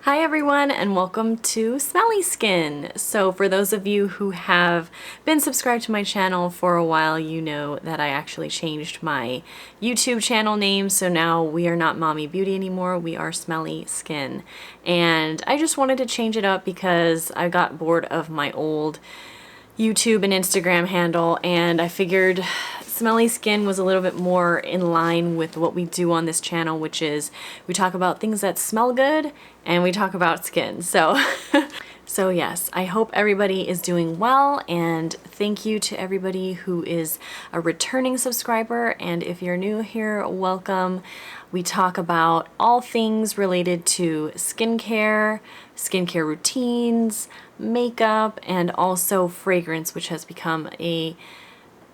Hi everyone and welcome to Smelly Skin. So for those of you who have been subscribed to my channel for a while, you know that I actually changed my YouTube channel name. So now we are not Mommy Beauty anymore, we are Smelly Skin. And I just wanted to change it up because I got bored of my old YouTube and Instagram handle, and I figured Smelly Skin was a little bit more in line with what we do on this channel, which is we talk about things that smell good and we talk about skin. So so yes, I hope everybody is doing well, and thank you to everybody who is a returning subscriber, and if you're new here, welcome. We talk about all things related to skincare routines, makeup, and also fragrance, which has become a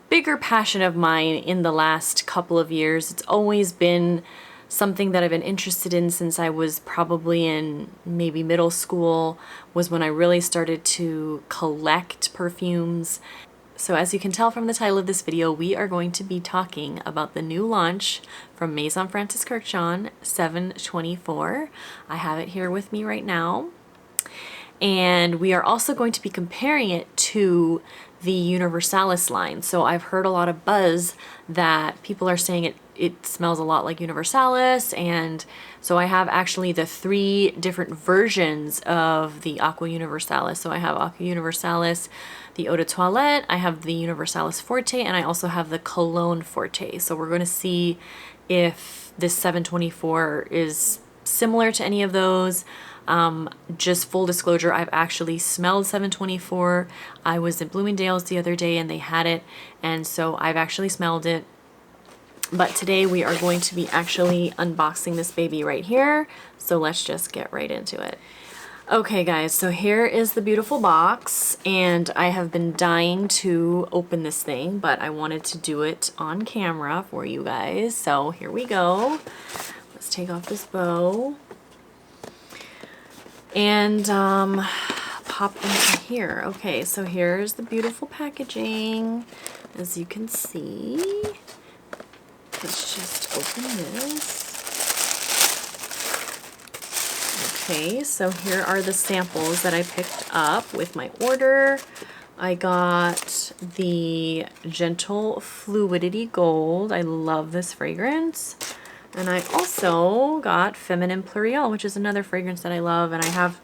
bigger passion of mine in the last couple of years. It's always been something that I've been interested in since I was probably in maybe middle school, was when I really started to collect perfumes. So as you can tell from the title of this video, we are going to be talking about the new launch from Maison Francis Kurkdjian 724. I have it here with me right now. And we are also going to be comparing it to the Universalis line. So I've heard a lot of buzz that people are saying it smells a lot like Universalis, and so I have actually the 3 different versions of the Aqua Universalis. So I have Aqua Universalis, the Eau de Toilette, I have the Universalis Forte, and I also have the Cologne Forte. So we're going to see if this 724 is similar to any of those. Just full disclosure, I've actually smelled 724. I was at Bloomingdale's the other day and they had it, and so I've actually smelled it. But today we are going to be actually unboxing this baby right here. So let's just get right into it. Okay guys, so here is the beautiful box, and I have been dying to open this thing, but I wanted to do it on camera for you guys. So here we go. Let's take off this bow and pop into here. Okay, so here's the beautiful packaging, as you can see. Let's just open this. Okay, so here are the samples that I picked up with my order. I got the Gentle Fluidity Gold. I love this fragrance. And I also got Feminine Pluriel, which is another fragrance that I love, and I have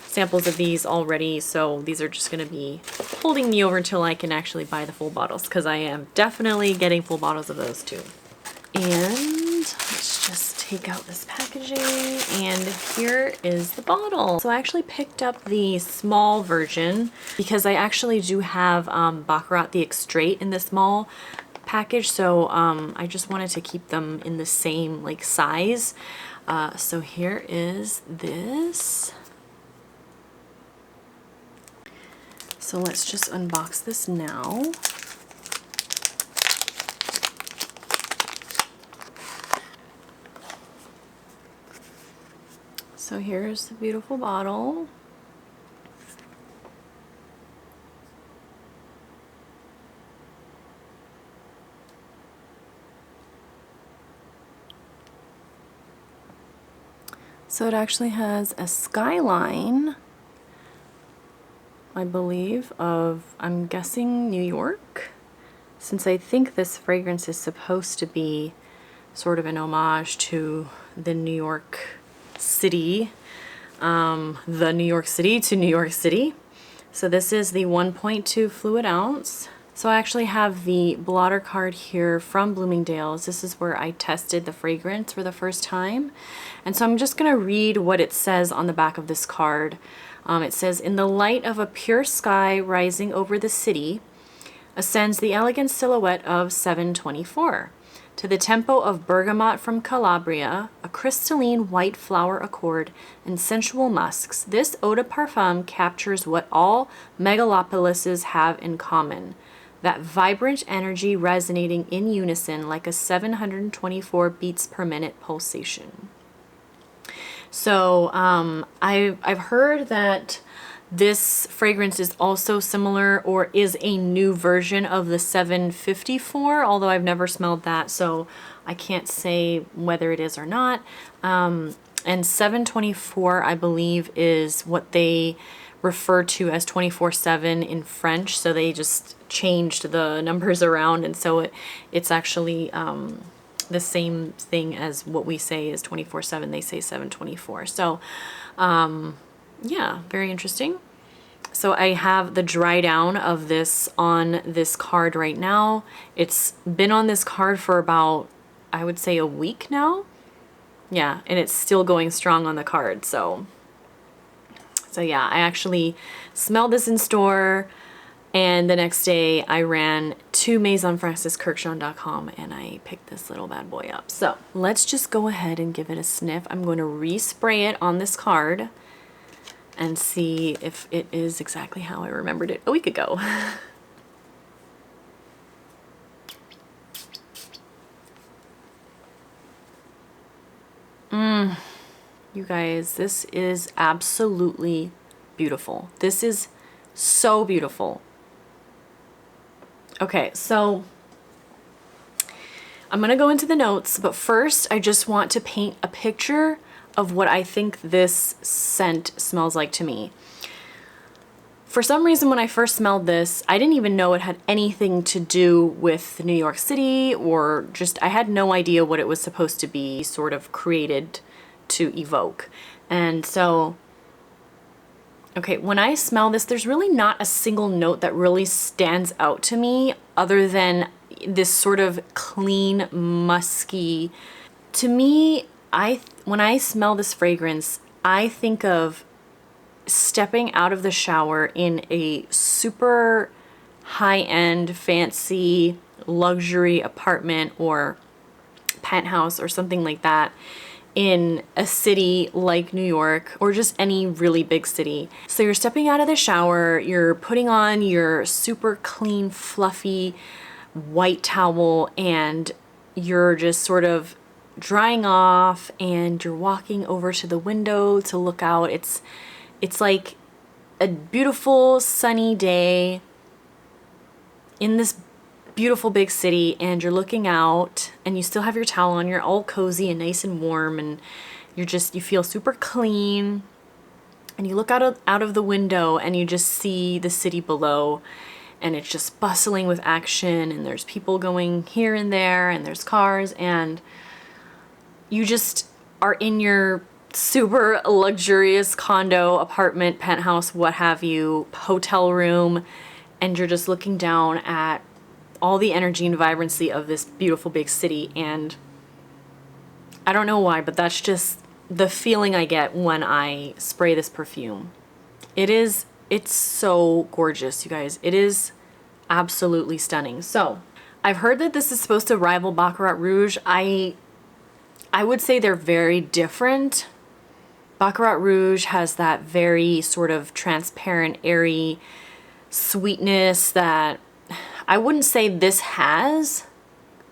samples of these already, so these are just going to be holding me over until I can actually buy the full bottles, because I am definitely getting full bottles of those too. And let's just take out this packaging, and here is the bottle. So I actually picked up the small version because I actually do have Baccarat the Extrait in the small package, so I just wanted to keep them in the same like size. So here is this. So let's just unbox this now. So here's the beautiful bottle. So it actually has a skyline, I believe, of, I'm guessing, New York, since I think this fragrance is supposed to be sort of an homage to the New York City, the New York City to New York City. So this is the 1.2 fluid ounce. So I actually have the blotter card here from Bloomingdale's. This is where I tested the fragrance for the first time. And so I'm just going to read what it says on the back of this card. It says, "In the light of a pure sky rising over the city, ascends the elegant silhouette of 724. To the tempo of bergamot from Calabria, a crystalline white flower accord, and sensual musks, this eau de parfum captures what all megalopolises have in common. That vibrant energy resonating in unison like a 724 beats per minute pulsation." So I've heard that this fragrance is also similar, or is a new version of the 754, although I've never smelled that, so I can't say whether it is or not. And 724, I believe, is what they refer to as 24/7 in French. So they just changed the numbers around, and so it's actually the same thing as what we say is 24/7. They say 724. So yeah, very interesting. So I have the dry down of this on this card right now. It's been on this card for about, I would say, a week now. Yeah, and it's still going strong on the card. So yeah, I actually smelled this in store, and the next day I ran to MaisonFrancisKurkdjian.com and I picked this little bad boy up. So let's just go ahead and give it a sniff. I'm going to respray it on this card and see if it is exactly how I remembered it a week ago. You guys, this is absolutely beautiful. This is so beautiful. Okay, so I'm gonna go into the notes, but first I just want to paint a picture of what I think this scent smells like to me. For some reason, when I first smelled this, I didn't even know it had anything to do with New York City, or just, I had no idea what it was supposed to be sort of created to evoke. And so, okay, when I smell this, there's really not a single note that really stands out to me other than this sort of clean, musky. To me, when I smell this fragrance, I think of stepping out of the shower in a super high-end, fancy, luxury apartment or penthouse or something like that in a city like New York, or just any really big city. So you're stepping out of the shower, you're putting on your super clean, fluffy white towel, and you're just sort of drying off, and you're walking over to the window to look out. It's like a beautiful sunny day in this beautiful big city, and you're looking out and you still have your towel on, you're all cozy and nice and warm, and you feel super clean, and you look out of the window and you just see the city below, and it's just bustling with action, and there's people going here and there, and there's cars, and you just are in your super luxurious condo, apartment, penthouse, what have you, hotel room, and you're just looking down at all the energy and vibrancy of this beautiful big city. And I don't know why, but that's just the feeling I get when I spray this perfume. It's so gorgeous, you guys. It is absolutely stunning. So I've heard that this is supposed to rival Baccarat Rouge. I would say they're very different. Baccarat Rouge has that very sort of transparent, airy sweetness that I wouldn't say this has.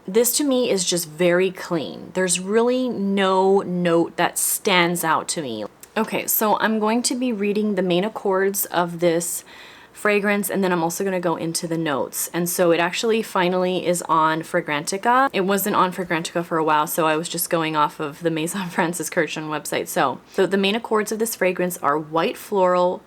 This to me is just very clean. There's really no note that stands out to me. Okay, so I'm going to be reading the main accords of this fragrance, and then I'm also going to go into the notes. And so it actually finally is on Fragrantica. It wasn't on Fragrantica for a while, so I was just going off of the Maison Francis Kurkdjian website. So the main accords of this fragrance are white floral,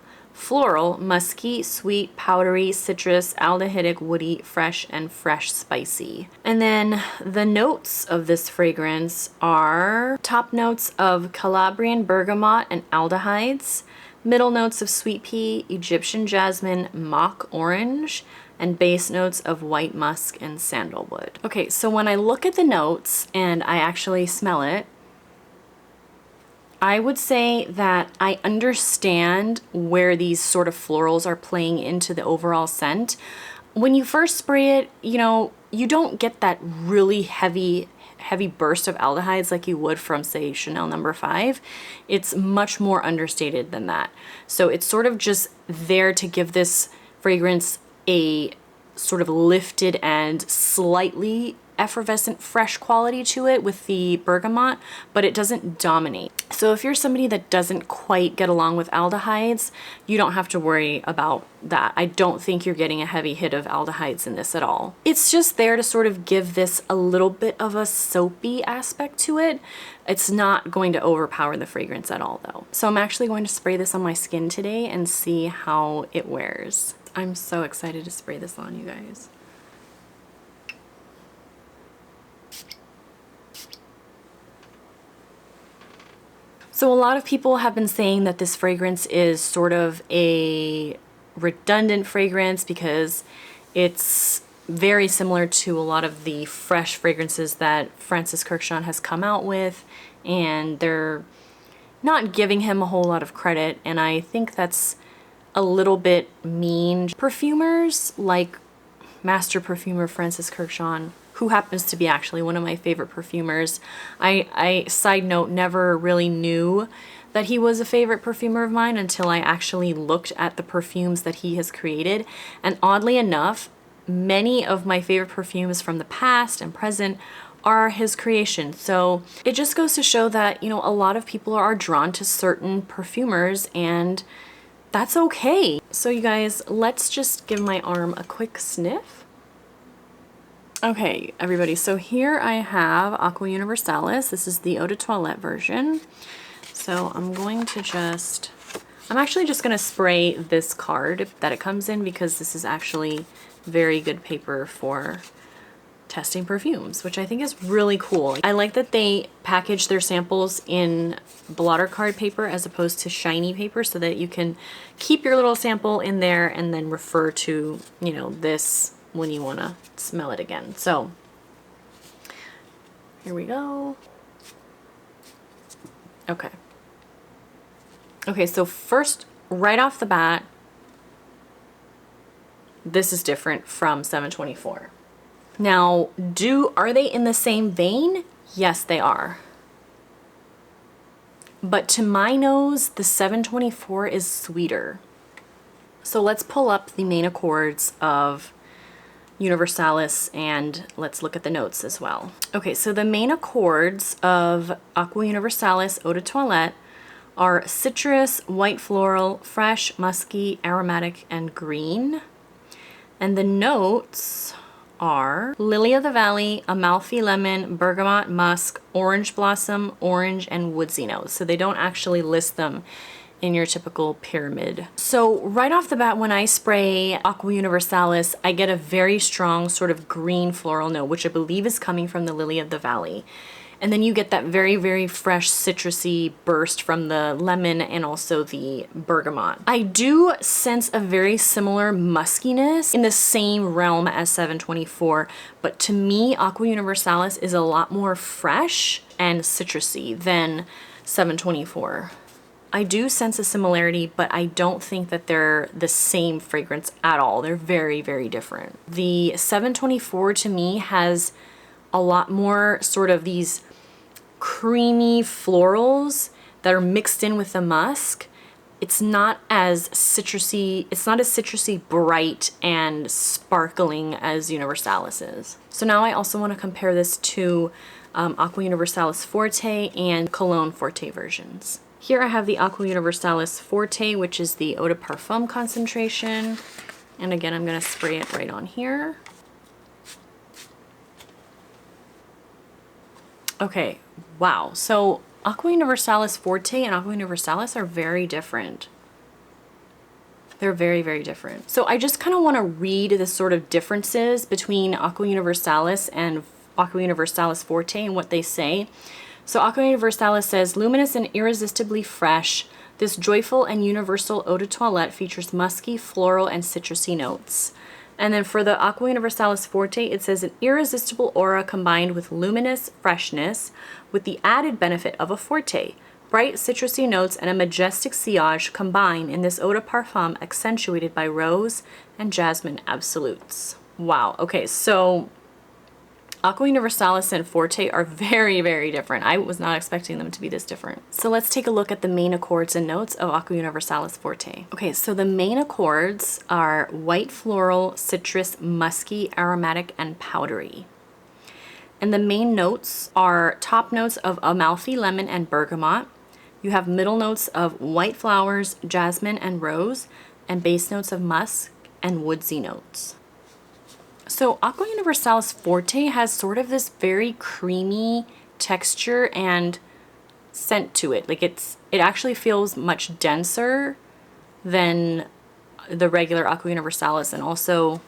musky, sweet, powdery, citrus, aldehydic, woody, fresh, and fresh spicy. And then the notes of this fragrance are top notes of Calabrian bergamot and aldehydes, middle notes of sweet pea, Egyptian jasmine, mock orange, and base notes of white musk and sandalwood. Okay, so when I look at the notes and I actually smell it, I would say that I understand where these sort of florals are playing into the overall scent. When you first spray it, you don't get that really heavy burst of aldehydes like you would from, say, Chanel No. 5. It's much more understated than that. So it's sort of just there to give this fragrance a sort of lifted and slightly effervescent, fresh quality to it with the bergamot, but it doesn't dominate. So if you're somebody that doesn't quite get along with aldehydes, you don't have to worry about that. I don't think you're getting a heavy hit of aldehydes in this at all. It's just there to sort of give this a little bit of a soapy aspect to it. It's not going to overpower the fragrance at all though. So I'm actually going to spray this on my skin today and see how it wears. I'm so excited to spray this on, you guys. So a lot of people have been saying that this fragrance is sort of a redundant fragrance because it's very similar to a lot of the fresh fragrances that Francis Kurkdjian has come out with, and they're not giving him a whole lot of credit, and I think that's a little bit mean. Perfumers like master perfumer Francis Kurkdjian, who happens to be actually one of my favorite perfumers. I side note, never really knew that he was a favorite perfumer of mine until I actually looked at the perfumes that he has created. And oddly enough, many of my favorite perfumes from the past and present are his creation. So it just goes to show that, you know, a lot of people are drawn to certain perfumers, and that's okay. So you guys, let's just give my arm a quick sniff. Okay, everybody, so here I have Aqua Universalis. This is the Eau de Toilette version. So I'm actually just gonna spray this card that it comes in, because this is actually very good paper for testing perfumes, which I think is really cool. I like that they package their samples in blotter card paper as opposed to shiny paper, so that you can keep your little sample in there and then refer to, you know, this when you want to smell it again. So here we go. Okay. Okay, so first, right off the bat, this is different from 724. Now, are they in the same vein? Yes, they are. But to my nose, the 724 is sweeter. So let's pull up the main accords of Universalis and let's look at the notes as well. Okay, so the main accords of Aqua Universalis Eau de Toilette are citrus, white floral, fresh, musky, aromatic, and green. And the notes are lily of the valley, Amalfi lemon, bergamot, musk, orange blossom, orange, and woodsy notes. So they don't actually list them in your typical pyramid. So right off the bat, when I spray Aqua Universalis, I get a very strong sort of green floral note, which I believe is coming from the lily of the valley. And then you get that very, very fresh citrusy burst from the lemon and also the bergamot. I do sense a very similar muskiness in the same realm as 724, but to me, Aqua Universalis is a lot more fresh and citrusy than 724. I do sense a similarity, but I don't think that they're the same fragrance at all. They're very, very different. The 724 to me has a lot more sort of these creamy florals that are mixed in with the musk. It's not as citrusy, bright and sparkling as Universalis is. So now I also want to compare this to Aqua Universalis Forte and Cologne Forte versions. Here I have the Aqua Universalis Forte, which is the Eau de Parfum concentration. And again, I'm going to spray it right on here. Okay, wow. So Aqua Universalis Forte and Aqua Universalis are very different. They're very, very different. So I just kind of want to read the sort of differences between Aqua Universalis and Aqua Universalis Forte and what they say. So Aqua Universalis says, luminous and irresistibly fresh, this joyful and universal eau de toilette features musky, floral, and citrusy notes. And then for the Aqua Universalis Forte, it says an irresistible aura combined with luminous freshness with the added benefit of a forte. Bright citrusy notes and a majestic sillage combine in this eau de parfum accentuated by rose and jasmine absolutes. Wow, okay, so Aqua Universalis and Forte are very, very different. I was not expecting them to be this different. So let's take a look at the main accords and notes of Aqua Universalis Forte. Okay, so the main accords are white floral, citrus, musky, aromatic, and powdery. And the main notes are top notes of Amalfi lemon and bergamot. You have middle notes of white flowers, jasmine, and rose, and base notes of musk and woodsy notes. So Aqua Universalis Forte has sort of this very creamy texture and scent to it. Like it actually feels much denser than the regular Aqua Universalis, and also,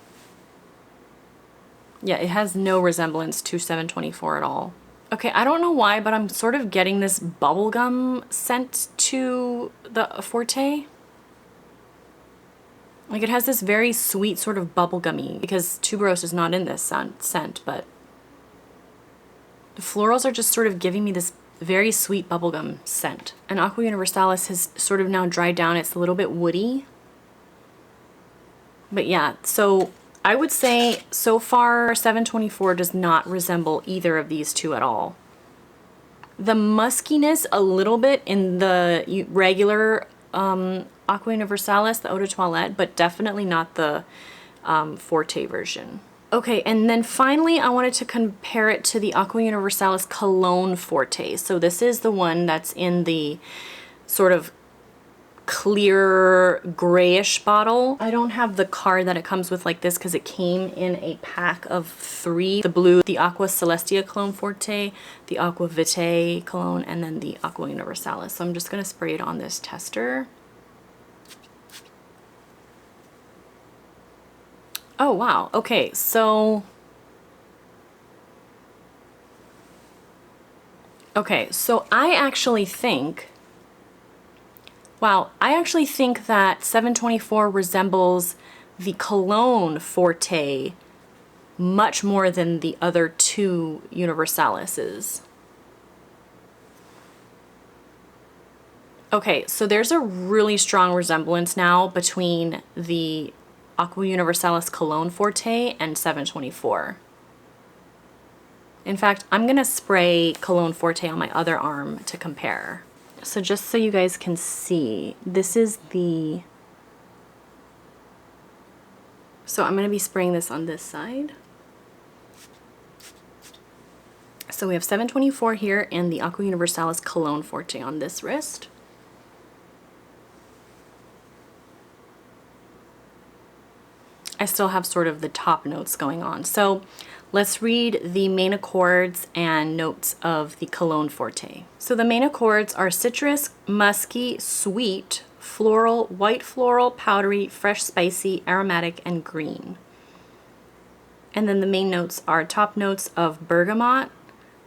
yeah, it has no resemblance to 724 at all. Okay, I don't know why, but I'm sort of getting this bubblegum scent to the Forte. Like it has this very sweet sort of bubblegummy, because tuberose is not in this scent, but the florals are just sort of giving me this very sweet bubblegum scent. And Aqua Universalis has sort of now dried down. It's a little bit woody. But yeah, so I would say so far 724 does not resemble either of these two at all. The muskiness a little bit in the regular Aqua Universalis, the Eau de Toilette, but definitely not the Forte version. Okay, and then finally I wanted to compare it to the Aqua Universalis Cologne Forte. So this is the one that's in the sort of clear grayish bottle. I don't have the card that it comes with like this because it came in a pack of 3. The blue, the Aqua Celestia Cologne Forte, the Aqua Vitae Cologne, and then the Aqua Universalis. So I'm just going to spray it on this tester. Oh wow, okay, so I actually think, wow, I actually think that 724 resembles the Cologne Forte much more than the other 2 Universalises. Okay, so there's a really strong resemblance now between the Aqua Universalis Cologne Forte and 724. In fact, I'm gonna spray Cologne Forte on my other arm to compare. So just so you guys can see, this is the... So I'm gonna be spraying this on this side. So we have 724 here and the Aqua Universalis Cologne Forte on this wrist. I still have sort of the top notes going on. So let's read the main accords and notes of the Cologne Forte. So the main accords are citrus, musky, sweet, floral, white floral, powdery, fresh, spicy, aromatic, and green. And then the main notes are top notes of bergamot,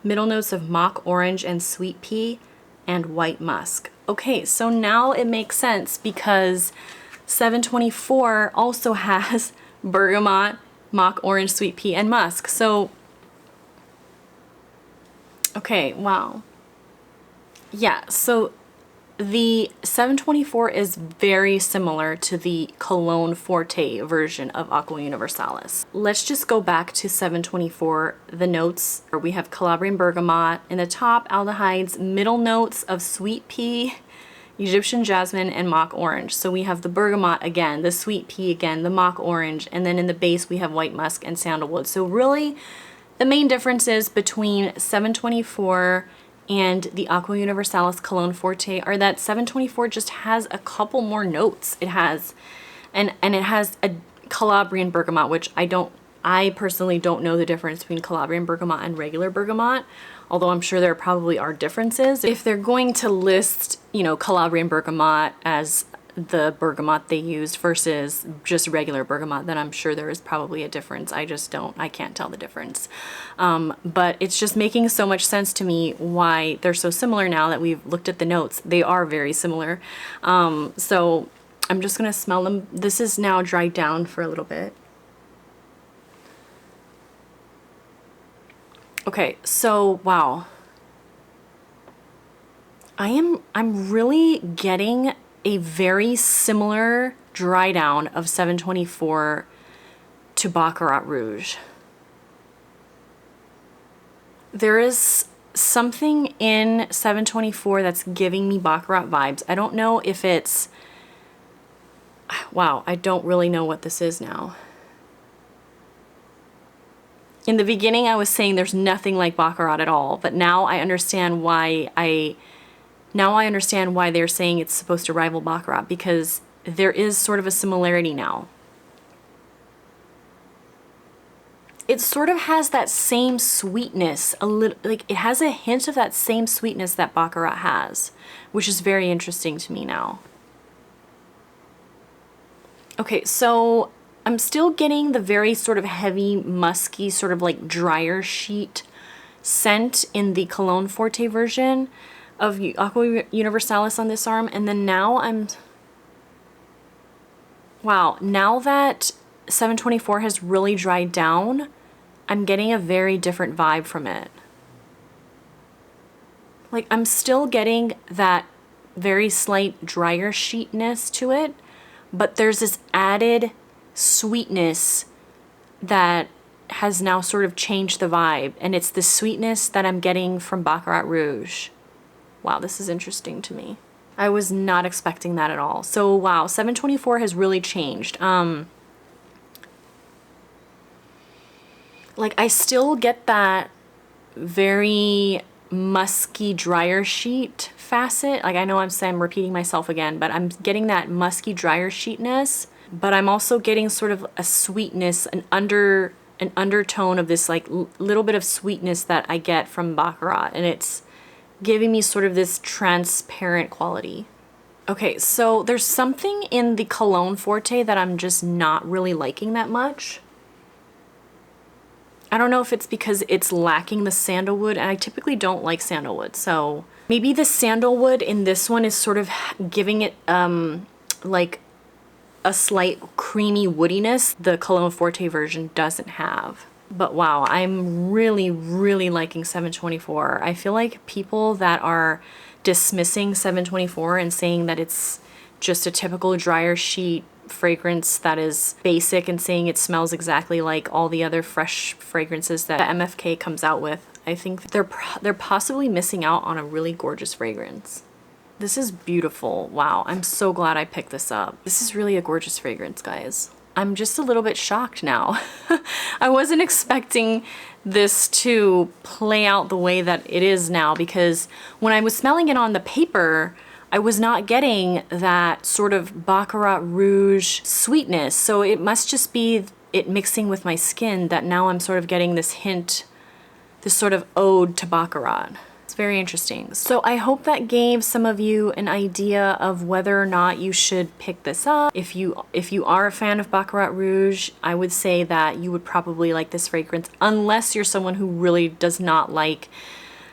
middle notes of mock orange and sweet pea, and white musk. Okay, so now it makes sense because 724 also has bergamot, mock orange, sweet pea, and musk. So, okay, wow. Yeah, so the 724 is very similar to the Cologne Forte version of Aqua Universalis. Let's just go back to 724. The notes, we have Calabrian bergamot in the top, aldehydes, middle notes of sweet pea, Egyptian jasmine, and mock orange. So we have the bergamot again, the sweet pea again, the mock orange, and then in the base we have white musk and sandalwood. So really the main differences between 724 and the Aqua Universalis Cologne Forte are that 724 just has a couple more notes. It has, and it has a Calabrian bergamot, which I personally don't know the difference between Calabrian bergamot and regular bergamot, although I'm sure there probably are differences. If they're going to list, you know, Calabrian bergamot as the bergamot they used versus just regular bergamot, then I'm sure there is probably a difference. I can't tell the difference. But it's just making so much sense to me why they're so similar now that we've looked at the notes. They are very similar. So I'm just gonna smell them. This is now dried down for a little bit. Okay, so wow. I'm really getting a very similar dry down of 724 to Baccarat Rouge. There is something in 724 that's giving me Baccarat vibes. I don't know if it's, wow, I don't really know what this is now. In the beginning, I was saying there's nothing like Baccarat at all, but now I understand why they're saying it's supposed to rival Baccarat, because there is sort of a similarity now. It sort of has that same sweetness, a little, like it has a hint of that same sweetness that Baccarat has, which is very interesting to me now. Okay, so I'm still getting the very sort of heavy, musky, sort of like drier sheet scent in the Cologne Forte version of Aqua Universalis on this arm. And then now wow, now that 724 has really dried down, I'm getting a very different vibe from it. Like, I'm still getting that very slight drier sheetness to it, but there's this added sweetness that has now sort of changed the vibe, and it's the sweetness that I'm getting from Baccarat Rouge. Wow, this is interesting to me. I was not expecting that at all. So wow, 724 has really changed. Like, I still get that very musky, drier sheet facet. Like, I know I'm repeating myself again, but I'm getting that musky, drier sheetness, but I'm also getting sort of a sweetness, an undertone of this like little bit of sweetness that I get from Baccarat, and it's giving me sort of this transparent quality. Okay, so there's something in the Cologne Forte that I'm just not really liking that much. I don't know if it's because it's lacking the sandalwood, and I typically don't like sandalwood, so maybe the sandalwood in this one is sort of giving it like a slight creamy woodiness the Cologne Forte version doesn't have. But wow, I'm really, really liking 724. I feel like people that are dismissing 724 and saying that it's just a typical drier sheet fragrance that is basic and saying it smells exactly like all the other fresh fragrances that MFK comes out with, I think they're possibly missing out on a really gorgeous fragrance. This is beautiful. Wow, I'm so glad I picked this up. This is really a gorgeous fragrance, guys. I'm just a little bit shocked now. I wasn't expecting this to play out the way that it is now, because when I was smelling it on the paper, I was not getting that sort of Baccarat Rouge sweetness. So it must just be it mixing with my skin that now I'm sort of getting this hint, this sort of ode to Baccarat. It's very interesting. So I hope that gave some of you an idea of whether or not you should pick this up. If you are a fan of Baccarat Rouge, I would say that you would probably like this fragrance, unless you're someone who really does not like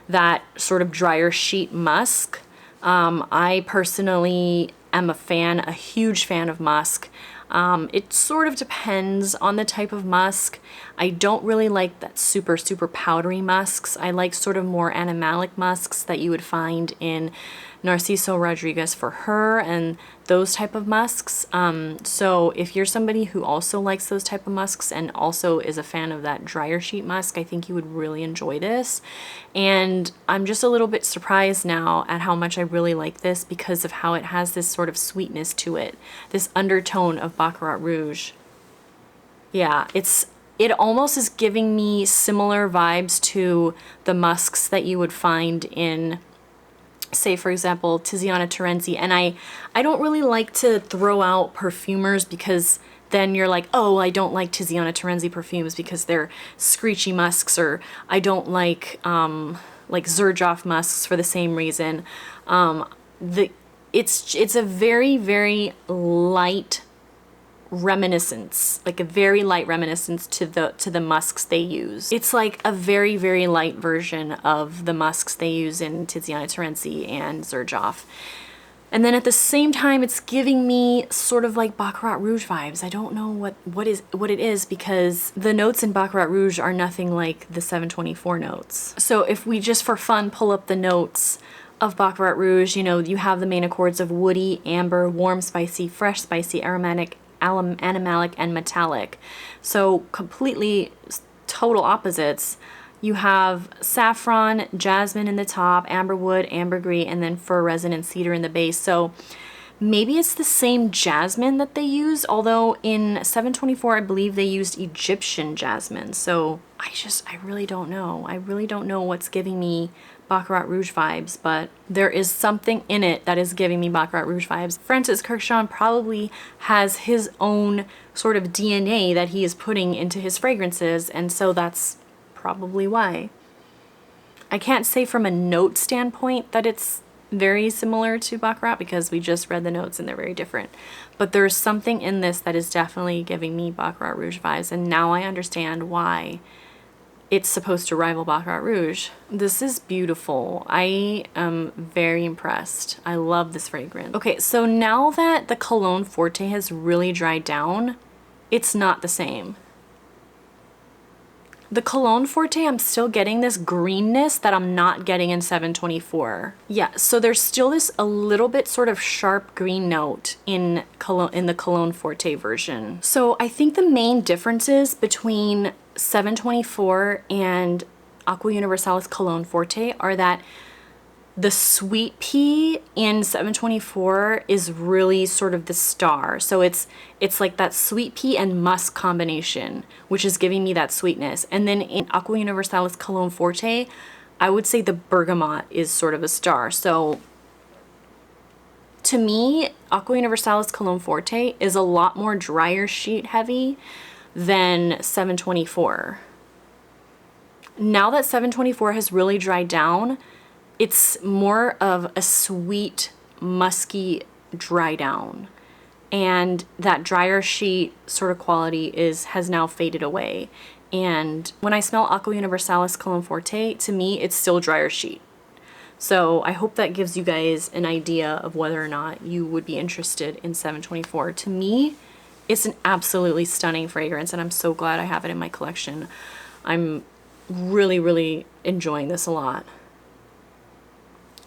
that sort of drier sheet musk. I personally am a huge fan of musk. It sort of depends on the type of musk. I don't really like that super powdery musks. I like sort of more animalic musks that you would find in Narciso Rodriguez for Her and those type of musks. So if you're somebody who also likes those type of musks and also is a fan of that drier sheet musk, I think you would really enjoy this. And I'm just a little bit surprised now at how much I really like this because of how it has this sort of sweetness to it, this undertone of Baccarat Rouge. Yeah, it almost is giving me similar vibes to the musks that you would find in, say, for example, Tiziana Terenzi. And I don't really like to throw out perfumers because then you're like, oh, I don't like Tiziana Terenzi perfumes because they're screechy musks, or I don't like Xerjoff musks for the same reason. It's a very light reminiscence, like a very light reminiscence to the musks they use. It's like a very light version of the musks they use in Tiziana Terenzi and Xerjoff. And then at the same time, it's giving me sort of like Baccarat Rouge vibes. I don't know what it is, because the notes in Baccarat Rouge are nothing like the 724 notes. So if we just for fun pull up the notes of Baccarat Rouge, you know, you have the main accords of woody, amber, warm, spicy, fresh, spicy, aromatic, animalic, and metallic. So completely total opposites. You have saffron, jasmine in the top, amberwood, ambergris, and then fir resin and cedar in the base. So Maybe it's the same jasmine that they use, although in 724 I believe they used Egyptian jasmine. So I really don't know. I really don't know what's giving me Baccarat Rouge vibes, but there is something in it that is giving me Baccarat Rouge vibes. Francis Kurkdjian probably has his own sort of DNA that he is putting into his fragrances, and so that's probably why. I can't say from a note standpoint that it's very similar to Baccarat because we just read the notes and they're very different. But there's something in this that is definitely giving me Baccarat Rouge vibes, and now I understand why it's supposed to rival Baccarat Rouge. This is beautiful. I am very impressed. I love this fragrance. Okay, so now that the Cologne Forte has really dried down, it's not the same. The Cologne Forte, I'm still getting this greenness that I'm not getting in 724. Yeah, so there's still this a little bit sort of sharp green note in the Cologne Forte version. So I think the main differences between 724 and Aqua Universalis Cologne Forte are that the sweet pea in 724 is really sort of the star. So it's like that sweet pea and musk combination, which is giving me that sweetness. And then in Aqua Universalis Cologne Forte, I would say the bergamot is sort of a star. So to me, Aqua Universalis Cologne Forte is a lot more drier sheet heavy than 724. Now that 724 has really dried down, it's more of a sweet, musky dry down. And that drier sheet sort of quality has now faded away. And when I smell Aqua Universalis Cologne Forte, to me, it's still drier sheet. So I hope that gives you guys an idea of whether or not you would be interested in 724. To me, it's an absolutely stunning fragrance, and I'm so glad I have it in my collection. I'm really, really enjoying this a lot.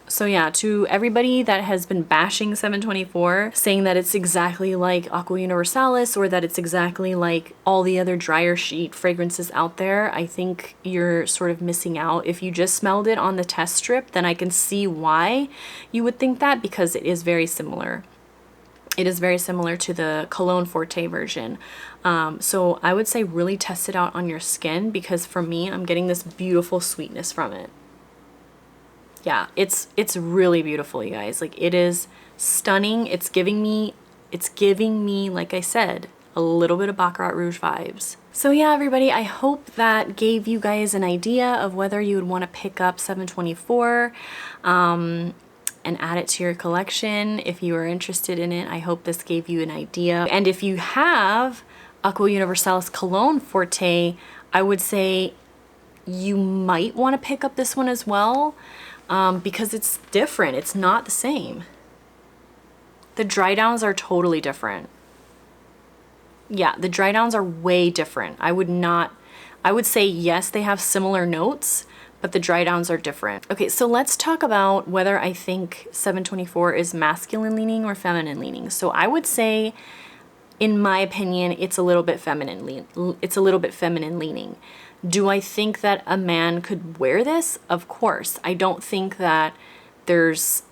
So yeah, to everybody that has been bashing 724, saying that it's exactly like Aqua Universalis or that it's exactly like all the other drier sheet fragrances out there, I think you're sort of missing out. If you just smelled it on the test strip, then I can see why you would think that, because it is very similar. It is very similar to the Cologne Forte version. So I would say really test it out on your skin, because for me, I'm getting this beautiful sweetness from it. Yeah, it's really beautiful, you guys. Like, it is stunning. It's giving me, like I said, a little bit of Baccarat Rouge vibes. So yeah, everybody, I hope that gave you guys an idea of whether you would want to pick up 724 and add it to your collection if you are interested in it. I hope this gave you an idea. And if you have Aqua Universalis Cologne Forte, I would say you might want to pick up this one as well. Because it's different. It's not the same. The dry downs are totally different. Yeah, the dry downs are way different. I would say yes, they have similar notes, but the dry downs are different. Okay, so let's talk about whether I think 724 is masculine leaning or feminine leaning. So I would say, in my opinion, it's a little bit feminine leaning. Do I think that a man could wear this? Of course. I don't think that there's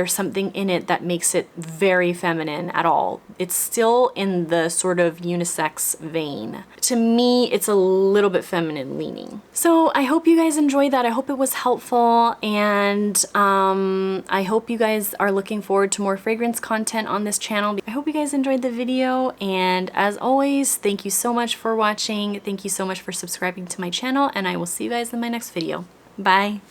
something in it that makes it very feminine at all. It's still in the sort of unisex vein. To me, it's a little bit feminine leaning. So I hope you guys enjoyed that. I hope it was helpful, and I hope you guys are looking forward to more fragrance content on this channel. I hope you guys enjoyed the video, and as always, thank you so much for watching. Thank you so much for subscribing to my channel, and I will see you guys in my next video. Bye!